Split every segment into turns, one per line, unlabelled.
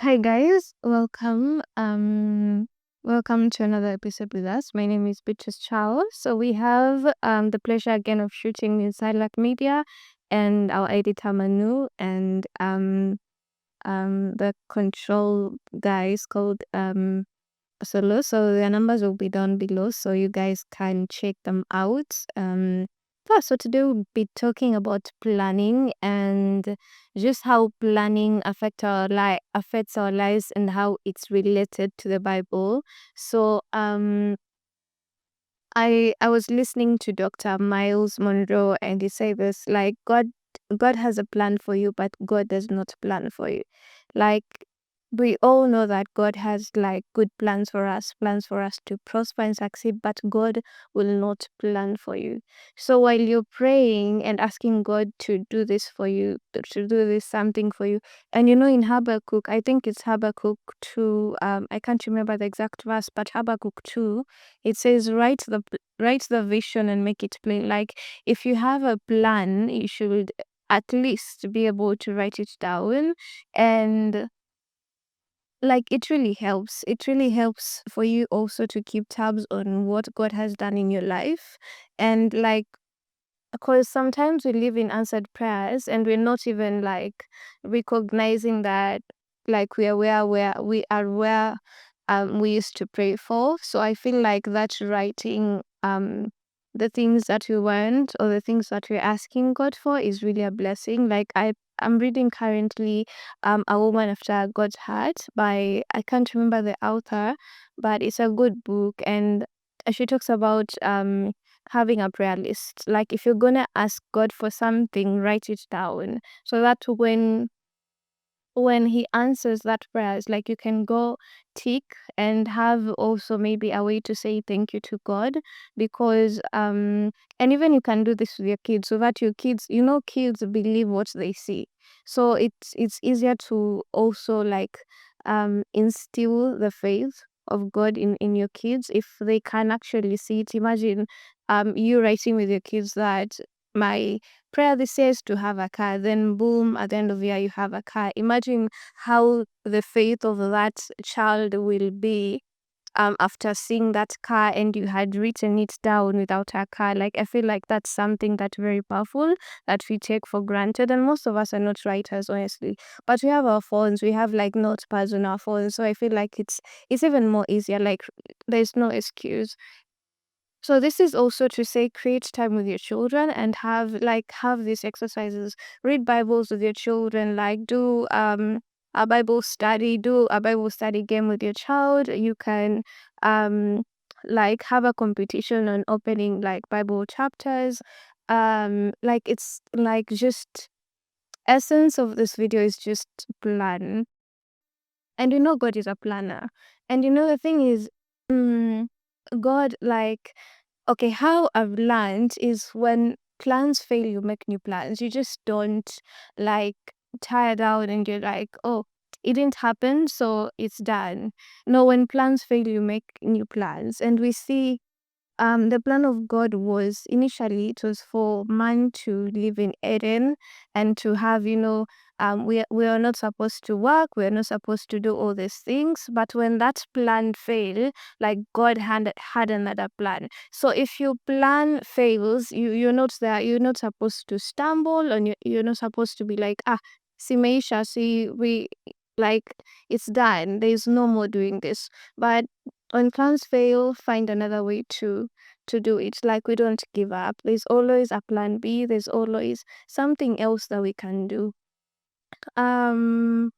Hi guys, welcome to another episode with us. My name is Beatrice Charles. So we have the pleasure again of shooting in Sylac Media and our editor Manu and the control guy is called Solo. So their numbers will be down below so you guys can check them out. So today we'll be talking about planning and just how planning affects our lives and how it's related to the Bible. So I was listening to Dr. Miles Monroe and he said this like God has a plan for you, but God does not plan for you. Like we all know that God has like good plans for us to prosper and succeed, but God will not plan for you. So while you're praying and asking God to do this for you, to do this something for you, and in Habakkuk, I think it's Habakkuk 2, I can't remember the exact verse, but Habakkuk 2, it says, write the vision and make it plain. Like, if you have a plan, you should at least be able to write it down. And like, it really helps for you also to keep tabs on what God has done in your life. And like, because sometimes we live in answered prayers and we're not even like recognizing that, like, we are where we used to pray for. So I feel like that writing the things that we want or the things that we're asking God for is really a blessing. Like, I'm reading currently A Woman After God's Heart by, I can't remember the author, but it's a good book. And she talks about having a prayer list. Like, if you're gonna ask God for something, write it down so that when he answers that prayer, it's like you can go tick and have also maybe a way to say thank you to God. Because and even you can do this with your kids so that your kids, kids believe what they see. So it's easier to also like instill the faith of God in your kids if they can actually see it. Imagine you writing with your kids that my prayer this year is to have a car, then boom, at the end of the year you have a car. Imagine how the faith of that child will be after seeing that car and you had written it down without a car. Like, I feel like that's something that's very powerful that we take for granted. And most of us are not writers, honestly. But we have our phones, we have like notepads on our phones. So I feel like it's even more easier. Like, there's no excuse. So this is also to say create time with your children and have these exercises. Read Bibles with your children, like do do a Bible study game with your child. You can um like have a competition on opening like Bible chapters. Like, it's like just essence of this video is just plan. And God is a planner. And the thing is, mm, God, like, okay, how I've learned is when plans fail, you make new plans. You just don't like tire out and you're like, oh, it didn't happen, so it's done. No, when plans fail, you make new plans. And we see the plan of God was initially it was for man to live in Eden and to have, we are not supposed to work, we are not supposed to do all these things. But when that plan failed, like, God had another plan. So if your plan fails, you're not there, you're not supposed to stumble, and you're not supposed to be like, see Meisha, see we like it's done. There's no more doing this. But when plans fail, find another way to do it. Like, we don't give up. There's always a plan B. There's always something else that we can do. Um,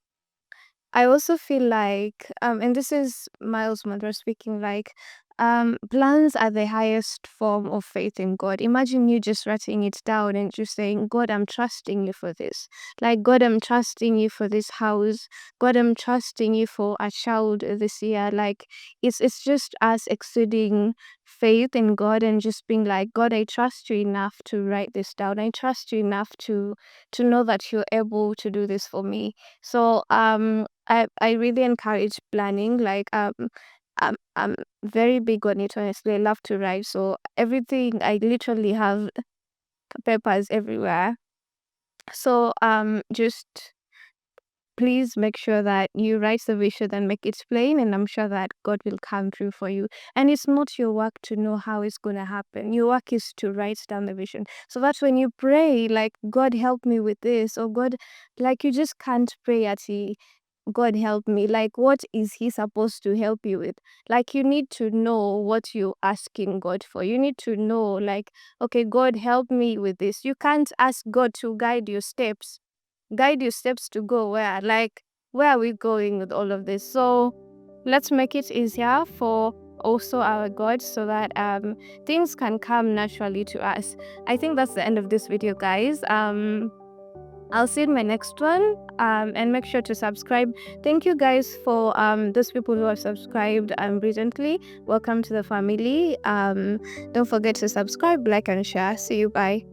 I also feel like, and this is Miles Monroe speaking, like, plans are the highest form of faith in God. Imagine you just writing it down and just saying, God, I'm trusting you for this. Like, God, I'm trusting you for this house. God, I'm trusting you for a child this year. Like, it's just us exuding faith in God and just being like, God, I trust you enough to write this down. I trust you enough to know that you're able to do this for me. So I really encourage planning. Like, I'm very big on it, honestly. I love to write. So everything, I literally have papers everywhere. So just please make sure that you write the vision and make it plain, and I'm sure that God will come through for you. And it's not your work to know how it's going to happen. Your work is to write down the vision. So that's when you pray, like, God help me with this, or God, like, you just can't pray at God help me. Like, what is He supposed to help you with? Like, you need to know what you're asking God for. You need to know, like, okay, God help me with this. You can't ask God to guide your steps to go where. Like, where are we going with all of this? So let's make it easier for also our God, so that things can come naturally to us. I think that's the end of this video, guys. I'll see you in my next one. And make sure to subscribe. Thank you guys for those people who have subscribed recently. Welcome to the family. Don't forget to subscribe, like, and share. See you. Bye.